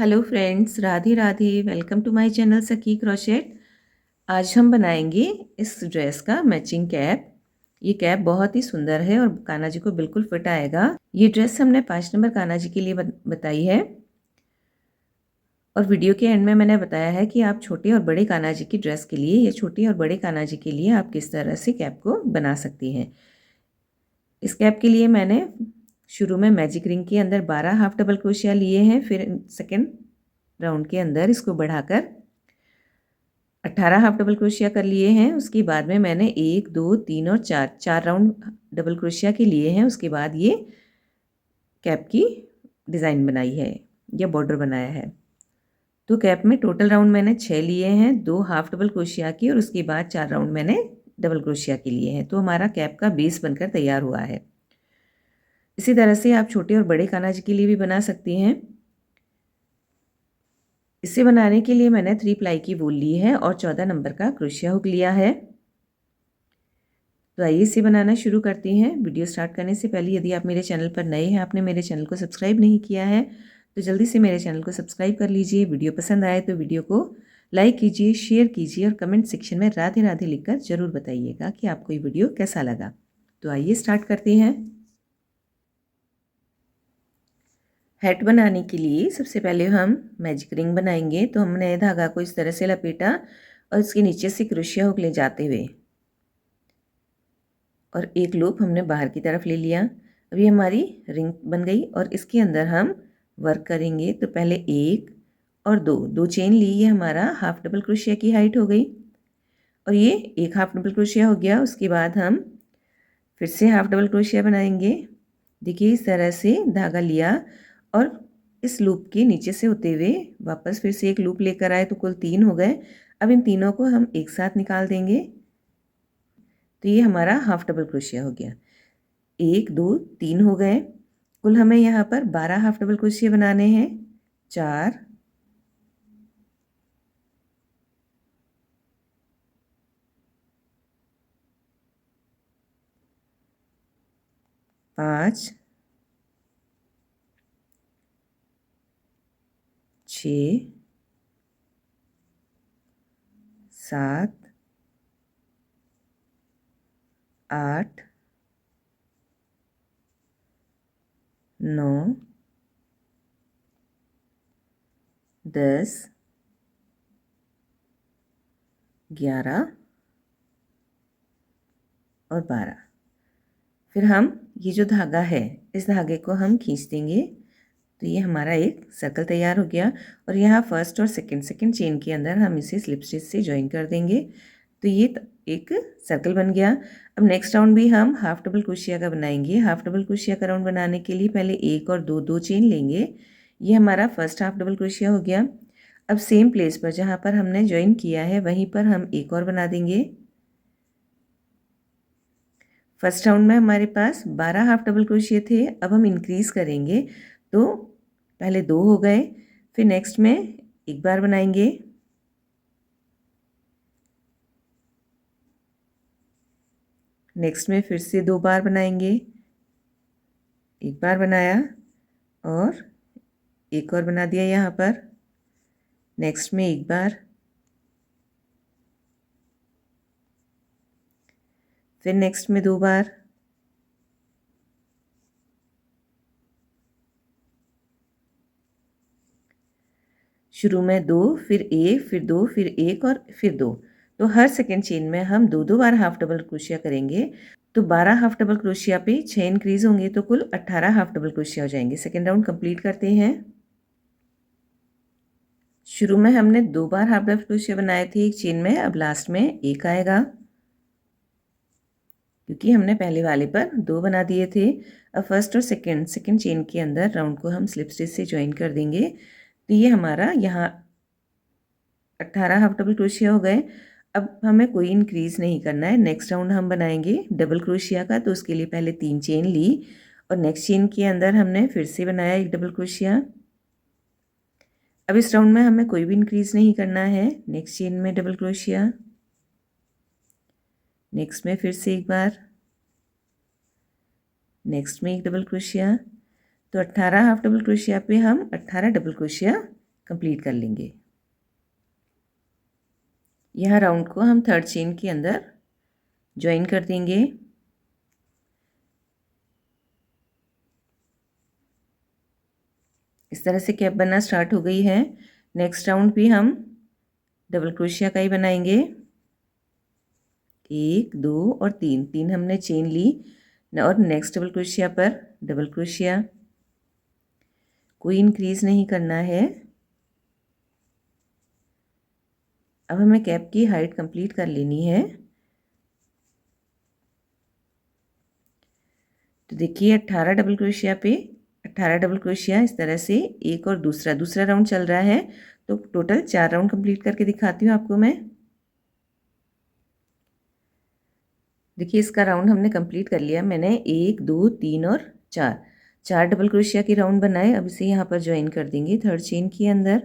Hello friends, Radhe Radhe. Welcome to my channel Sakhi crochet. आज हम बनाएंगे इस ड्रेस का मैचिंग कैप। ये कैप बहुत ही सुंदर है और कान्हा जी को बिल्कुल फिट आएगा। ये ड्रेस हमने 5 नंबर कान्हा जी के लिए बताई है और वीडियो के एंड में मैंने बताया है कि आप छोटे और बड़े कान्हा जी की ड्रेस के लिए या छोटे और बड़े कान्हा जी के लिए आप किस तरह से कैप को बना सकती हैं। इस कैप के लिए मैंने शुरू में मैजिक रिंग के अंदर 12 हाफ डबल क्रोशिया लिए हैं। फिर सेकेंड राउंड के अंदर इसको बढ़ाकर 18 हाफ डबल क्रोशिया कर लिए हैं। उसके बाद में मैंने 1 2 3 और 4 राउंड डबल क्रोशिया के लिए हैं। उसके बाद ये कैप की डिज़ाइन बनाई है या बॉर्डर बनाया है। तो कैप में टोटल राउंड मैंने 6 लिए हैं, 2 हाफ डबल क्रोशिया की और उसके बाद 4 राउंड मैंने डबल क्रोशिया के लिए हैं। तो हमारा कैप का बेस बनकर तैयार हुआ है। इसी तरह से आप छोटे और बड़े कान्हा जी के लिए भी बना सकती हैं। इसे बनाने के लिए मैंने 3 प्लाई की वूल ली है और 14 नंबर का क्रोशिया हुक लिया है। तो आइए इसे बनाना शुरू करते हैं। वीडियो स्टार्ट करने से पहले यदि आप मेरे चैनल पर नए हैं, आपने मेरे चैनल को सब्सक्राइब नहीं किया है, तो जल्दी से मेरे चैनल को सब्सक्राइब कर लीजिए। वीडियो पसंद आए तो वीडियो को लाइक कीजिए, शेयर कीजिए और कमेंट सेक्शन में राधे राधे लिखकर ज़रूर बताइएगा कि आपको ये वीडियो कैसा लगा। तो आइए स्टार्ट करते हैं। हैट बनाने के लिए सबसे पहले हम मैजिक रिंग बनाएंगे। तो हमने धागा को इस तरह से लपेटा और इसके नीचे से क्रोशिया हुक ले जाते हुए और एक लूप हमने बाहर की तरफ ले लिया। अभी हमारी रिंग बन गई और इसके अंदर हम वर्क करेंगे। तो पहले 1 और 2 चेन ली, ये हमारा हाफ डबल क्रोशिया की हाइट हो गई और ये एक हाफ डबल क्रोशिया हो गया। उसके बाद हम फिर से हाफ डबल क्रोशिया बनाएंगे। देखिए इस तरह से धागा लिया और इस लूप के नीचे से होते हुए वापस फिर से एक लूप लेकर आए, तो कुल 3 हो गए। अब इन तीनों को हम एक साथ निकाल देंगे। तो ये हमारा हाफ डबल क्रोशिया हो गया। 1 2 3 हो गए। कुल हमें यहाँ पर 12 हाफ डबल क्रोशिया बनाने हैं। 4 5 6 7 8 9 10 11 और 12। फिर हम ये जो धागा है, इस धागे को हम खींच देंगे। तो ये हमारा एक सर्कल तैयार हो गया और यहाँ फर्स्ट और सेकंड चेन के अंदर हम इसे स्लिप स्टिच से ज्वाइन कर देंगे। तो ये एक सर्कल बन गया। अब नेक्स्ट राउंड भी हम हाफ डबल क्रोशिया का बनाएंगे। हाफ डबल क्रोशिया का राउंड बनाने के लिए पहले 1 और 2 चेन लेंगे। ये हमारा फर्स्ट हाफ डबल क्रोशिया हो गया। अब सेम प्लेस पर जहाँ पर हमने ज्वाइन किया है वहीं पर हम एक और बना देंगे। फर्स्ट राउंड में हमारे पास 12 हाफ डबल क्रोशिया थे। अब हम इंक्रीज़ करेंगे। तो पहले 2 हो गए, फिर नेक्स्ट में एक बार बनाएंगे, नेक्स्ट में फिर से 2 बार बनाएंगे, एक बार बनाया और एक और बना दिया यहाँ पर, नेक्स्ट में एक बार, फिर नेक्स्ट में 2 बार, शुरू में 2 फिर 1 फिर 2 फिर 1 और फिर 2। तो हर सेकेंड चेन में हम 2 बार हाफ डबल क्रोशिया करेंगे। तो 12 हाफ डबल क्रोशिया पे 6 इंक्रीज होंगे, तो कुल 18 हाफ डबल क्रोशिया हो जाएंगे। सेकेंड राउंड कंप्लीट करते हैं। शुरू में हमने 2 बार हाफ डबल क्रोशिया बनाए थे एक चेन में, अब लास्ट में एक आएगा क्योंकि हमने पहले वाले पर 2 बना दिए थे। अब फर्स्ट और सेकेंड चेन के अंदर राउंड को हम स्लिप स्टिच से ज्वाइन कर देंगे। तो ये हमारा यहाँ 18 हाफ डबल क्रोशिया हो गए। अब हमें कोई इंक्रीज नहीं करना है। नेक्स्ट राउंड हम बनाएंगे डबल क्रोशिया का। तो उसके लिए पहले 3 चेन ली और नेक्स्ट चेन के अंदर हमने फिर से बनाया एक डबल क्रोशिया। अब इस राउंड में हमें कोई भी इंक्रीज नहीं करना है। नेक्स्ट चेन में डबल क्रोशिया, नेक्स्ट में फिर से एक बार, नेक्स्ट में एक डबल क्रोशिया। तो 18 हाफ डबल क्रोशिया पे हम 18 डबल क्रोशिया कंप्लीट कर लेंगे। यहाँ राउंड को हम थर्ड चेन के अंदर ज्वाइन कर देंगे। इस तरह से कैप बनना स्टार्ट हो गई है। नेक्स्ट राउंड भी हम डबल क्रोशिया का ही बनाएंगे। 1 2 और 3 3 हमने चेन ली और नेक्स्ट डबल क्रोशिया पर डबल क्रोशिया, कोई इंक्रीज नहीं करना है। अब हमें कैप की हाइट कंप्लीट कर लेनी है। तो देखिए 18 डबल क्रोशिया पे 18 डबल क्रोशिया, इस तरह से एक और दूसरा राउंड चल रहा है। तो टोटल 4 राउंड कंप्लीट करके दिखाती हूँ आपको मैं। देखिए इसका राउंड हमने कंप्लीट कर लिया। मैंने 1 2 3 और 4 डबल क्रोशिया के राउंड बनाए। अब इसे यहाँ पर ज्वाइन कर देंगे थर्ड चेन के अंदर।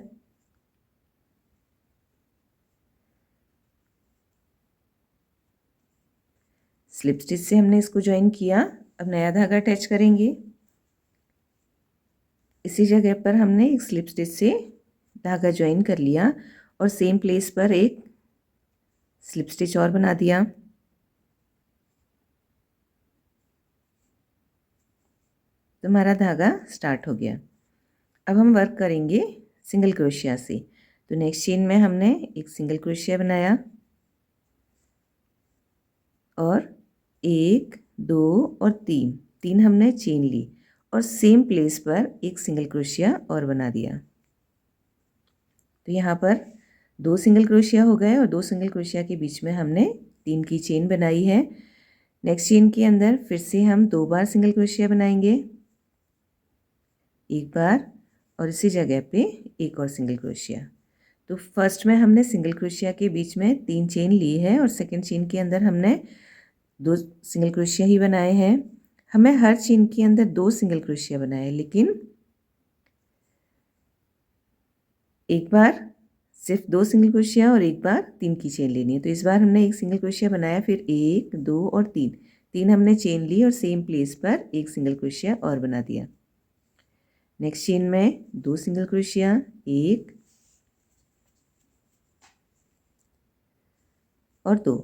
स्लिप स्टिच से हमने इसको ज्वाइन किया। अब नया धागा अटैच करेंगे। इसी जगह पर हमने एक स्लिप स्टिच से धागा ज्वाइन कर लिया और सेम प्लेस पर एक स्लिप स्टिच और बना दिया। तो हमारा धागा स्टार्ट हो गया। अब हम वर्क करेंगे सिंगल क्रोशिया से। तो नेक्स्ट चेन में हमने एक सिंगल क्रोशिया बनाया और 1 2 और 3 हमने चेन ली और सेम प्लेस पर एक सिंगल क्रोशिया और बना दिया। तो यहाँ पर 2 सिंगल क्रोशिया हो गए और 2 सिंगल क्रोशिया के बीच में हमने 3 की चेन बनाई है। नेक्स्ट चेन के अंदर फिर से हम 2 बार सिंगल क्रोशिया बनाएंगे, एक बार और इसी जगह पे एक और सिंगल क्रोशिया। तो फर्स्ट में हमने सिंगल क्रोशिया के बीच में 3 चेन ली है और सेकंड चेन के अंदर हमने 2 सिंगल क्रोशिया ही बनाए हैं। हमें हर चेन के अंदर 2 सिंगल क्रोशिया बनाए, लेकिन एक बार सिर्फ 2 सिंगल क्रोशिया और एक बार 3 की चेन लेनी है। तो इस बार हमने एक सिंगल क्रोशिया बनाया, फिर 1 2 और 3 हमने चेन ली और सेम प्लेस पर एक सिंगल क्रोशिया और बना दिया। नेक्स्ट चेन में 2 सिंगल क्रोशिया, 1 और 2।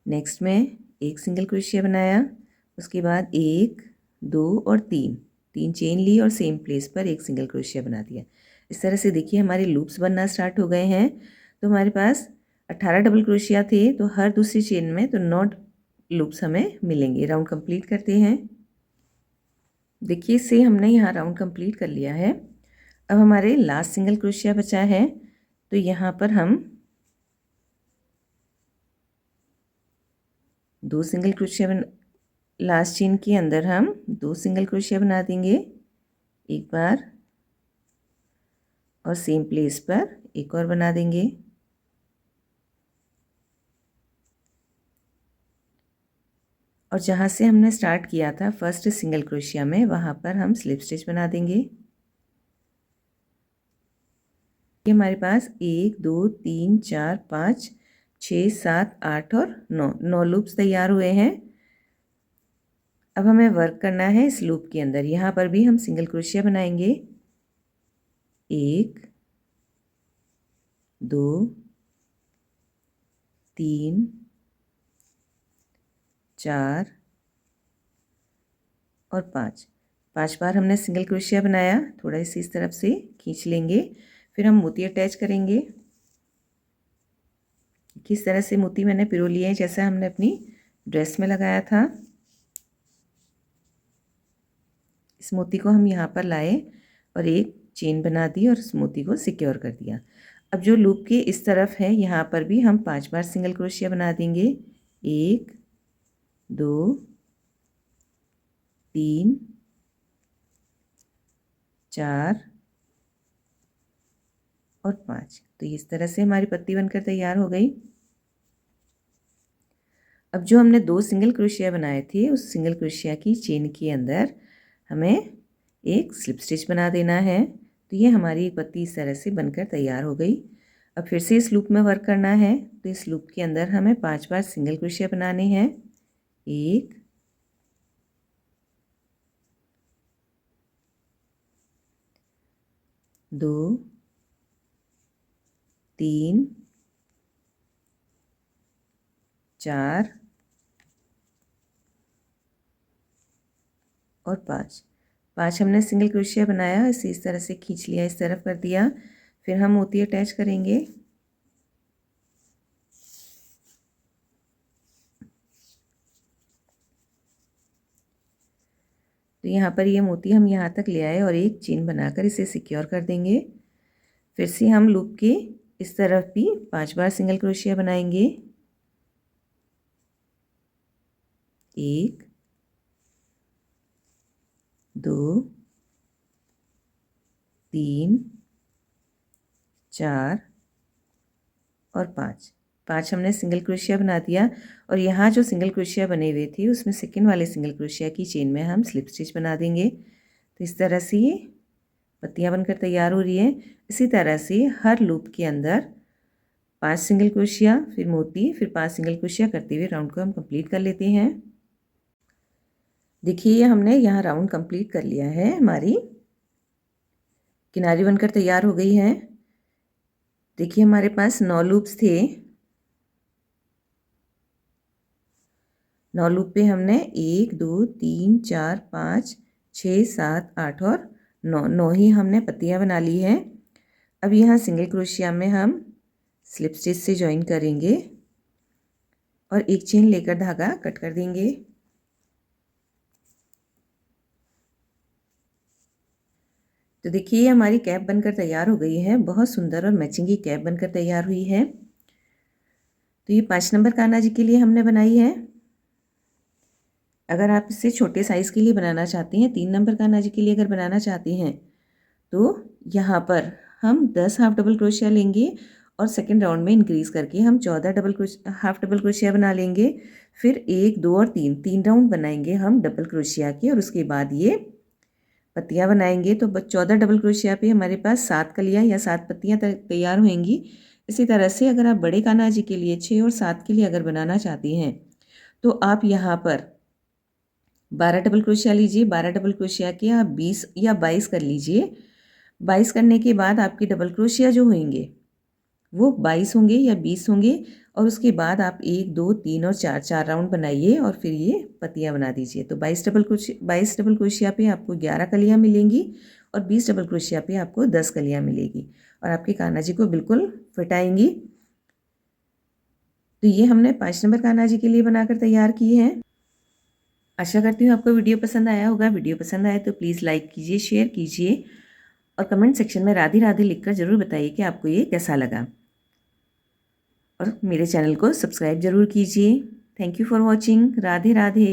नेक्स्ट में एक सिंगल क्रोशिया बनाया, उसके बाद 1 2 और 3 चेन ली और सेम प्लेस पर एक सिंगल क्रोशिया बना दिया। इस तरह से देखिए हमारे लूप्स बनना स्टार्ट हो गए हैं। तो हमारे पास 18 डबल क्रोशिया थे, तो हर दूसरी चेन में तो 9 लूप्स हमें मिलेंगे। राउंड कंप्लीट करते हैं। देखिए इसे हमने यहाँ राउंड कंप्लीट कर लिया है। अब हमारे लास्ट सिंगल क्रोशिया बचा है, तो यहाँ पर हम 2 सिंगल क्रोशिया लास्ट चेन के अंदर हम 2 सिंगल क्रोशिया बना देंगे, एक बार और सेम प्लेस पर एक और बना देंगे। और जहाँ से हमने स्टार्ट किया था फर्स्ट सिंगल क्रोशिया में, वहाँ पर हम स्लिप स्टिच बना देंगे। ये हमारे पास 1 2 3 4 5 6 7 8 और 9 लूप्स तैयार हुए हैं। अब हमें वर्क करना है इस लूप के अंदर। यहाँ पर भी हम सिंगल क्रोशिया बनाएंगे, 1 2 3 4 और 5 बार हमने सिंगल क्रोशिया बनाया। थोड़ा इसे इस तरफ से खींच लेंगे, फिर हम मोती अटैच करेंगे। किस तरह से मोती मैंने पिरो लिए हैं, जैसा हमने अपनी ड्रेस में लगाया था। इस मोती को हम यहाँ पर लाए और एक चेन बना दी और इस मोती को सिक्योर कर दिया। अब जो लूप के इस तरफ है, यहाँ पर भी हम 5 बार सिंगल क्रोशिया बना देंगे, 1 2 3 4 और 5। तो इस तरह से हमारी पत्ती बनकर तैयार हो गई। अब जो हमने 2 सिंगल क्रोशिया बनाए थे, उस सिंगल क्रोशिया की चेन के अंदर हमें एक स्लिप स्टिच बना देना है। तो ये हमारी एक पत्ती इस तरह से बनकर तैयार हो गई। अब फिर से इस लूप में वर्क करना है। तो इस लूप के अंदर हमें 5 बार सिंगल क्रोशिया बनाने हैं, 1 2 3 4 और 5 हमने सिंगल क्रोशिया बनाया, इसे इस तरह से खींच लिया, इस तरफ कर दिया। फिर हम मोती अटैच करेंगे। तो यहाँ पर ये मोती हम यहाँ तक ले आए और एक चेन बनाकर इसे सिक्योर कर देंगे। फिर से हम लूप के इस तरफ भी 5 बार सिंगल क्रोशिया बनाएंगे। 1 2 3 4 और 5 हमने सिंगल क्रोशिया बना दिया। और यहाँ जो सिंगल क्रोशिया बने हुए थे उसमें सेकंड वाले सिंगल क्रोशिया की चेन में हम स्लिप स्टिच बना देंगे। तो इस तरह से ये पत्तियाँ बनकर तैयार हो रही है। इसी तरह से हर लूप के अंदर 5 सिंगल क्रोशिया, फिर मोती, फिर 5 सिंगल क्रोशिया करते हुए राउंड को हम कंप्लीट कर लेते हैं। देखिए हमने यहाँ राउंड कंप्लीट कर लिया है, हमारी किनारी बनकर तैयार हो गई है। देखिए हमारे पास 9 लूप्स थे। 9 लूप पे हमने 1 2 3 4 5 6 7 8 और 9 ही हमने पत्तियाँ बना ली हैं। अब यहाँ सिंगल क्रोशिया में हम स्लिप स्टिच से ज्वाइन करेंगे और एक चेन लेकर धागा कट कर देंगे। तो देखिए हमारी कैप बनकर तैयार हो गई है, बहुत सुंदर और मैचिंग की कैप बनकर तैयार हुई है। तो ये 5 नंबर कान्हा जी के लिए हमने बनाई है। अगर आप इसे छोटे साइज़ के लिए बनाना चाहती हैं, 3 नंबर कान्हा जी के लिए अगर बनाना चाहती हैं, तो यहाँ पर हम 10 हाफ डबल क्रोशिया लेंगे और सेकंड राउंड में इंक्रीज़ करके हम 14 हाफ डबल क्रोशिया बना लेंगे। फिर 1 2 और 3 राउंड बनाएंगे हम डबल क्रोशिया के, और उसके बाद ये पत्तियाँ बनाएंगे। तो 14 डबल क्रोशिया पे हमारे पास 7 कलियाँ या 7 पत्तियाँ तैयार होंगी। इसी तरह से अगर आप बड़े कान्हा जी के लिए 6 और 7 के लिए अगर बनाना चाहती हैं, तो आप यहाँ पर 12 डबल क्रोशिया लीजिए। 12 डबल क्रोशिया के आप 20 या 22 कर लीजिए। 22 करने के बाद आपके डबल क्रोशिया जो होंगे वो 22 होंगे या 20 होंगे, और उसके बाद आप 1 2 3 और 4 राउंड बनाइए और फिर ये पत्तियाँ बना दीजिए। तो 22 डबल क्रोशिया पे आपको 11 कलियाँ मिलेंगी और 20 डबल क्रोशिया पे आपको 10 कलियाँ मिलेगी, और आपके कान्हा जी को बिल्कुल फिट आएंगी। तो ये हमने 5 नंबर कान्हा जी के लिए बनाकर तैयार की है। आशा करती हूँ आपको वीडियो पसंद आया होगा। वीडियो पसंद आए तो प्लीज़ लाइक कीजिए, शेयर कीजिए और कमेंट सेक्शन में राधे राधे लिखकर ज़रूर बताइए कि आपको ये कैसा लगा, और मेरे चैनल को सब्सक्राइब ज़रूर कीजिए। Thank you for watching. Radhe Radhe.